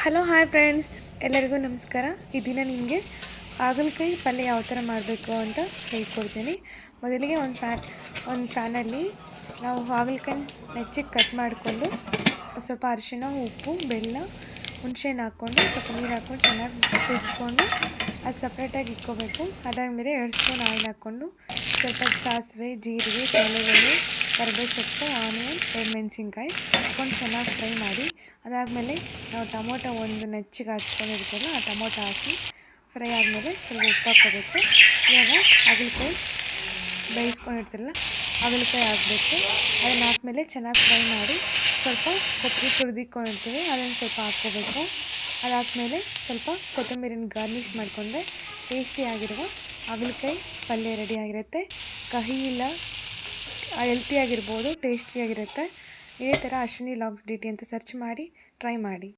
Hello hi friends, ಎಲ್ಲರಿಗೂ ನಮಸ್ಕಾರ. ಈ ದಿನ ನಿಮಗೆ ಹಾಗಲಕಾಯಿ ಪಲ್ಯ ಯಾವ ಥರ ಮಾಡಬೇಕು ಅಂತ ಹೇಳ್ಕೊಡ್ತೀನಿ. ಮೊದಲಿಗೆ ಒಂದು ಪ್ಯಾನಲ್ಲಿ ನಾವು ಹಾಗಲಕಾಯಿ ನೆಚ್ಚಿಗೆ ಕಟ್ ಮಾಡಿಕೊಂಡು ಸ್ವಲ್ಪ ಅರಿಶಿಣ, ಉಪ್ಪು, ಬೆಲ್ಲ, ಹುಣಸೆಹಣ್ಣು ಹಾಕ್ಕೊಂಡು ಸ್ವಲ್ಪ ನೀರು ಹಾಕ್ಕೊಂಡು ಚೆನ್ನಾಗಿ ಕುದಿಸ್ಕೊಂಡು ಅದು ಸಪ್ರೇಟಾಗಿ ಇಟ್ಕೋಬೇಕು. ಅದಾದಮೇಲೆ 2 ಸ್ಪೂನ್ ಆಯಿಲ್ ಹಾಕ್ಕೊಂಡು ಸ್ವಲ್ಪ ಸಾಸಿವೆ, ಜೀರಿಗೆ, ತೆಂಗಿನಕಾಯಿ, ಕರಿಬೇವು ಸೊಪ್ಪು, ಆನಿಯನ್, ಮೆಣಸಿನ್ಕಾಯಿ ಹಾಕ್ಕೊಂಡು ಚೆನ್ನಾಗಿ ಫ್ರೈ ಮಾಡಿ. ಅದಾದಮೇಲೆ ನಾವು ಟೊಮೊಟೊ ಒಂದು ನೆಚ್ಚಿಗೆ ಹಚ್ಕೊಂಡಿರ್ತೀವಲ್ಲ ಆ ಟೊಮೊಟೊ ಹಾಕಿ ಫ್ರೈ ಆದಮೇಲೆ ಸ್ವಲ್ಪ ಉಪ್ಪು ಹಾಕ್ಕೋಬೇಕು. ಇವಾಗ ಹಾಗಲಕಾಯಿ ಬೇಯಿಸ್ಕೊಂಡಿರ್ತೀರಲ್ಲ ಹಾಗಲಕಾಯಿ ಹಾಕಬೇಕು. ಅದನ್ನು ಹಾಕ್ಮೇಲೆ ಚೆನ್ನಾಗಿ ಫ್ರೈ ಮಾಡಿ ಸ್ವಲ್ಪ ಕೊಬ್ಬರಿ ತುರಿದಿಟ್ಕೊಂಡಿರ್ತೀವಿ ಅದನ್ನು ಸ್ವಲ್ಪ ಹಾಕ್ಕೋಬೇಕು. ಅದಾದಮೇಲೆ ಸ್ವಲ್ಪ ಕೊತ್ತಂಬರಿನ ಗಾರ್ನಿಷ್ ಮಾಡಿಕೊಂಡ್ರೆ ಟೇಸ್ಟಿಯಾಗಿರುವ ಹಾಗಲಕಾಯಿ ಪಲ್ಯ ರೆಡಿಯಾಗಿರುತ್ತೆ. ಕಹಿ ಇಲ್ಲ, ಹೆಲ್ತಿಯಾಗಿರ್ಬೋದು, ಟೇಸ್ಟಿಯಾಗಿರುತ್ತೆ. ಇದೇ ಥರ ಅಶ್ವಿನಿ ಲಾಗ್ಸ್ ಡಿ ಟಿ ಅಂತ ಸರ್ಚ್ ಮಾಡಿ ಟ್ರೈ ಮಾಡಿ.